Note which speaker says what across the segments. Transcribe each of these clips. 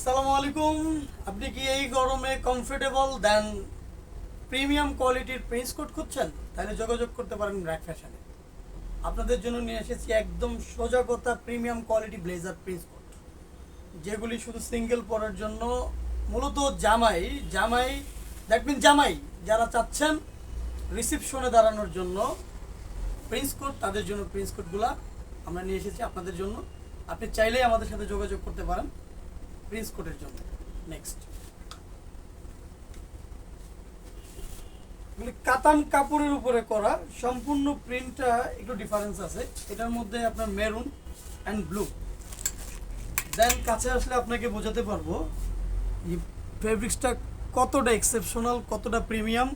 Speaker 1: আসসালামু আলাইকুম। আপনি কি এই গরমে কমফোর্টেবল দেন প্রিমিয়াম কোয়ালিটির প্রিন্স কোট খুঁজছেন? তাহলে যোগাযোগ করতে পারেন র্যাক ফ্যাশনে। আপনাদের জন্য নিয়ে এসেছি একদম সোজা কথা premium quality blazer prince coat, যেগুলি শুধু সিঙ্গেল পরার জন্য, মূলত জামাই জামাই দ্যাট মিন জামাই যারা চাচ্ছেন রিসেপশনে দাঁড়ানোর জন্য প্রিন্স কোট, তাদের জন্য প্রিন্স কোটগুলা আমরা নিয়ে এসেছি আপনাদের জন্য। আপনি চাইলেই আমাদের সাথে যোগাযোগ করতে পারেন প্রিন্স কোটের জন্য। নেক্সট, মানে কাতান কাপড়ের উপরে করা, সম্পূর্ণ প্রিন্টটা একটু ডিফারেন্স আছে। এটার মধ্যে আপনার মেরুন অ্যান্ড ব্লু। দেন কাছে আসলে আপনাকে বোঝাতে পারবো এই ফেব্রিক্সটা কতটা এক্সেপশনাল, কতটা প্রিমিয়াম,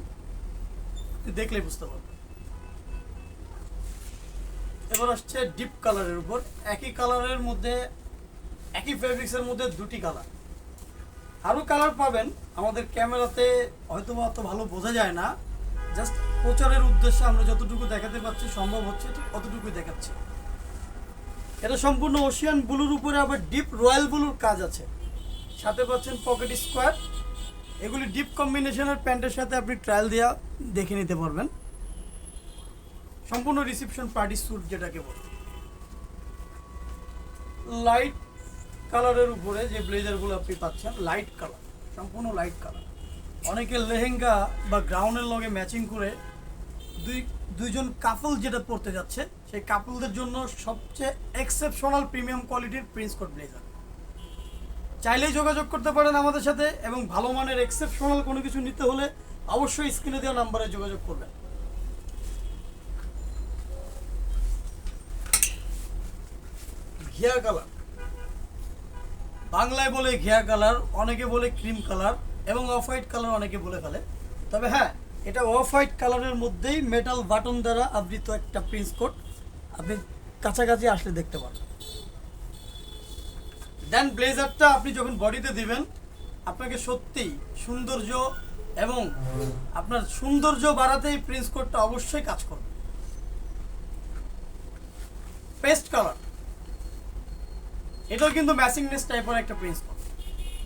Speaker 1: দেখলেই বুঝতে পারবেন। এবার আসছে ডিপ কালারের উপর, একই কালারের মধ্যে একই ফেব্রিক্সের মধ্যে দুটি কালার। আরও কালার পাবেন, আমাদের ক্যামেরাতে হয়তো অত ভালো বোঝা যায় না, জাস্ট প্রচারের উদ্দেশ্যে আমরা যতটুকু দেখাতে পারছি সম্ভব হচ্ছে ঠিক অতটুকুই দেখাচ্ছি। এটা সম্পূর্ণ ওশিয়ান ব্লুর উপরে আবার ডিপ রয়্যাল ব্লুর কাজ আছে, সাথে পাচ্ছেন পকেট স্কোয়ার। এগুলি ডিপ কম্বিনেশনের প্যান্টের সাথে আপনি ট্রায়াল দেওয়া দেখে নিতে পারবেন। সম্পূর্ণ রিসেপশন পার্টি স্যুট যেটাকে বলে। লাইট কালারের উপরে যে ব্লেজারগুলো আপনি পাচ্ছেন লাইট কালার, সম্পূর্ণ লাইট কালার। অনেকে লেহেঙ্গা বা গ্রাউন্ডের লগে ম্যাচিং করে দুইজন কাপল যেটা পরতে যাচ্ছে, সেই কাপলদের জন্য সবচেয়ে এক্সেপশনাল প্রিমিয়াম কোয়ালিটির প্রিন্স কোট ব্লেজার। চাইলেই যোগাযোগ করতে পারেন আমাদের সাথে, এবং ভালো মানের এক্সেপশনাল কোনো কিছু নিতে হলে অবশ্যই স্ক্রিনে দেওয়া নাম্বারে যোগাযোগ করবেন। ঘিয়া কালার, বাংলায় বলে ঘিয়া কালার, অনেকে বলে ক্রিম কালার, এবং অফ হোয়াইট কালার অনেকে বলে ফেলে। তবে হ্যাঁ, এটা অফ হোয়াইট কালারের মধ্যেই মেটাল বাটন দ্বারা আবৃত একটা প্রিন্স কোট, আপনি কাছাকাছি আসলে দেখতে পারবেন। দেন ব্লেজারটা আপনি যখন বডিতে দিবেন, আপনাকে সত্যিই সৌন্দর্য এবং আপনার সৌন্দর্য বাড়াতেই প্রিন্স কোটটা অবশ্যই কাজ করবে। পেস্ট কালার, এটাও কিন্তু ম্যাচিংনেস টাইপের একটা প্রিন্স কোট।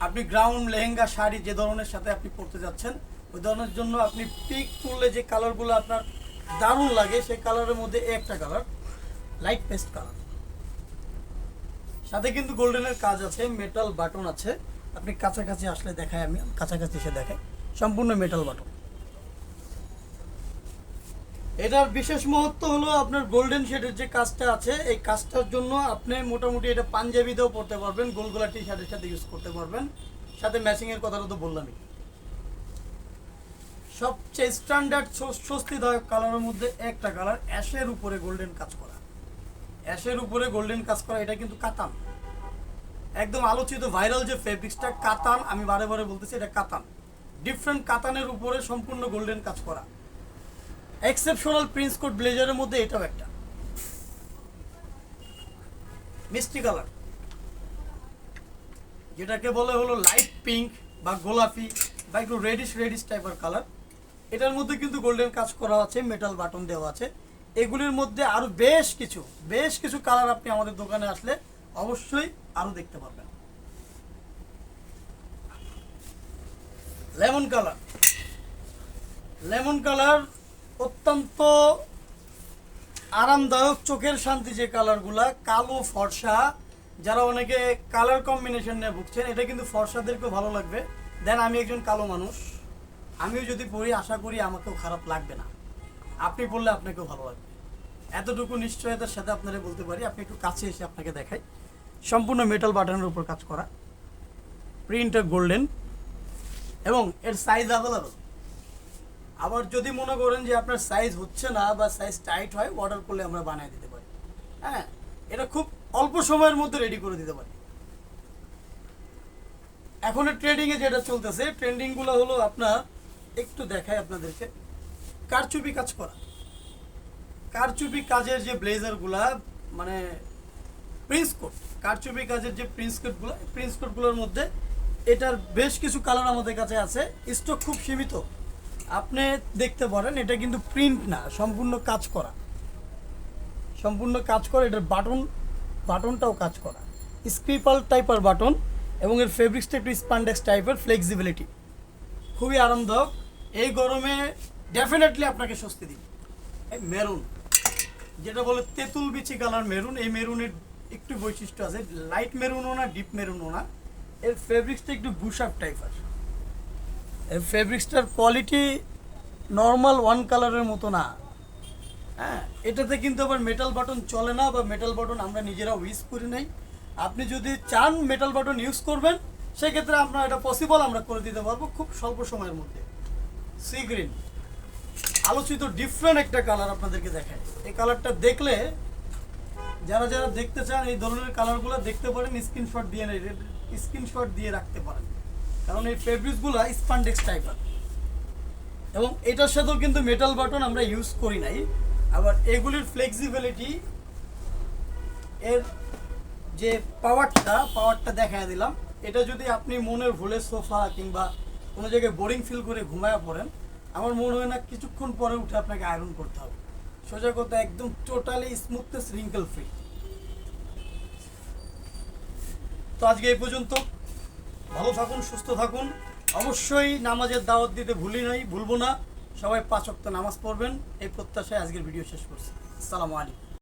Speaker 1: আপনি গ্রাউন্ড লেহেঙ্গা শাড়ি যে ধরনের সাথে আপনি পরতে যাচ্ছেন, ওই ধরনের জন্য আপনি পিক তুললে যে কালারগুলো আপনার দারুণ লাগে, সেই কালারের মধ্যে একটা কালার লাইট পেস্ট কালার। সাথে কিন্তু গোল্ডেনের কাজ আছে, মেটাল বাটন আছে। আপনি কাছাকাছি আসলে দেখায়, আমি কাছাকাছি এসে দেখাই, সম্পূর্ণ মেটাল বাটন। এটার বিশেষ মহত্ব হলো আপনার গোল্ডেন শেডের যে কাজটা আছে, এই কাজটার জন্য আপনি মোটামুটি এটা পাঞ্জাবিতেও পরতে পারবেন, গোলগোলা টি শার্টের সাথে ইউজ করতে পারবেন। সাথে ম্যাচিংয়ের কথাটা তো বললামই। সবচেয়ে স্ট্যান্ডার্ড স্বস্তিদায়ক কালারের মধ্যে একটা কালার, অ্যাশের উপরে গোল্ডেন কাজ করা। অ্যাশের উপরে গোল্ডেন কাজ করা, এটা কিন্তু কাতান, একদম আলোচিত ভাইরাল যে ফেব্রিক্সটা কাতান, আমি বারে বারে বলতেছি এটা কাতান। ডিফারেন্ট কাতানের উপরে সম্পূর্ণ গোল্ডেন কাজ করা এক্সেপশনাল প্রিন্স কোট ব্লেজারের মধ্যে এটাও একটা। মিষ্টি কালার, যেটাকে বলে হলো লাইট পিঙ্ক বা গোলাপি বা একটু রেডিশ টাইপের কালার। এটার মধ্যে কিন্তু গোল্ডেন কাজ করা আছে, মেটাল বাটন দেওয়া আছে। এগুলির মধ্যে আরো বেশ কিছু কালার আপনি আমাদের দোকানে আসলে অবশ্যই আরো দেখতে পারবেন। লেমন কালার, লেমন কালার অত্যন্ত আরামদায়ক, চোখের শান্তি যে কালারগুলা, কালো ফর্সা, যারা অনেকে কালার কম্বিনেশন নিয়ে ভুগছেন, এটা কিন্তু ফর্সাদেরকেও ভালো লাগবে। দেন আমি একজন কালো মানুষ, আমিও যদি পড়ি আশা করি আমাকেও খারাপ লাগবে না, আপনি পড়লে আপনাকেও ভালো লাগবে, এতটুকু নিশ্চয়তার সাথে আপনারা বলতে পারি। আপনি একটু কাছে এসে আপনাকে দেখাই, সম্পূর্ণ মেটাল বাটনের উপর কাজ করা, প্রিন্টটা গোল্ডেন, এবং এর সাইজ অ্যাভেলেবল। আবার যদি মনে করেন যে আপনার সাইজ হচ্ছে না বা সাইজ টাইট হয়, অর্ডার করলে আমরা বানিয়ে দিতে পারি। হ্যাঁ, এটা খুব অল্প সময়ের মধ্যে রেডি করে দিতে পারি। এখন ট্রেন্ডিংয়ে যেটা চলতেছে, ট্রেন্ডিংগুলো হলো আপনার, একটু দেখাই আপনাদেরকে, কারচুপি কাজ করা, কারচুপি কাজের যে ব্লেজারগুলা, মানে প্রিন্স কোট, কারচুপি কাজের যে প্রিন্স কোটগুলোর মধ্যে এটার বেশ কিছু কালার আমাদের কাছে আছে, স্টক খুব সীমিত, আপনি দেখতে পারেন। এটা কিন্তু প্রিন্ট না, সম্পূর্ণ কাজ করা, এটার বাটনটাও কাজ করা, স্ক্রিপাল টাইপের বাটন, এবং এর ফেব্রিক্সটা একটু স্পান্ডেক্স টাইপের, ফ্লেক্সিবিলিটি খুবই আরামদায়ক। এই গরমে ডেফিনেটলি আপনাকে স্বস্তি দিবে। এই মেরুন, যেটা বলে তেঁতুল বিচি কালার মেরুন, এই মেরুনের একটু বৈশিষ্ট্য আছে, লাইট মেরুনও না ডিপ মেরুনও না, এর ফেব্রিক্সটা একটু বুশআপ টাইপের। এর ফেব্রিক্সটার কোয়ালিটি নর্মাল ওয়ান কালারের মতো না। হ্যাঁ, এটাতে কিন্তু আবার মেটাল বাটন চলে না, বা মেটাল বাটন আমরা নিজেরাও ইউজ করি নাই। আপনি যদি চান মেটাল বাটন ইউজ করবেন, সেক্ষেত্রে আপনার এটা পসিবল, আমরা করে দিতে পারবো খুব স্বল্প সময়ের মধ্যে। সি গ্রিন, আলোচিত ডিফারেন্ট একটা কালার আপনাদেরকে দেখায়। এই কালারটা দেখলে যারা যারা দেখতে চান এই ধরনের কালারগুলো দেখতে পারেন, স্ক্রিনশট দিয়ে রাখতে পারেন, কারণ এই ফেব্রিক্সগুলো স্পান্ডেক্স টাইপের। এবং এটার সাথেও কিন্তু মেটাল বাটন আমরা ইউজ করি নাই। আবার এগুলির ফ্লেক্সিবিলিটি, এর যে পাওয়ারটা দেখায় দিলাম। এটা যদি আপনি মনের ভুলে সোফা কিংবা কোনো জায়গায় বোরিং ফিল করে ঘুমায়া পড়েন, আমার মনে হয় না কিছুক্ষণ পরে উঠে আপনাকে আয়রন করতে হবে। সোজা কথা, একদম টোটালি স্মুথনেস, রিঙ্কেল ফ্রি। তো আজকে এই পর্যন্ত। ভালো থাকুন, সুস্থ থাকুন। অবশ্যই নামাজের দাওয়াত দিতে ভুলবো না। সবাই 5 ওয়াক্ত নামাজ পড়বেন, এই প্রত্যাশায় আজকের ভিডিও শেষ করছি। আসসালামু আলাইকুম।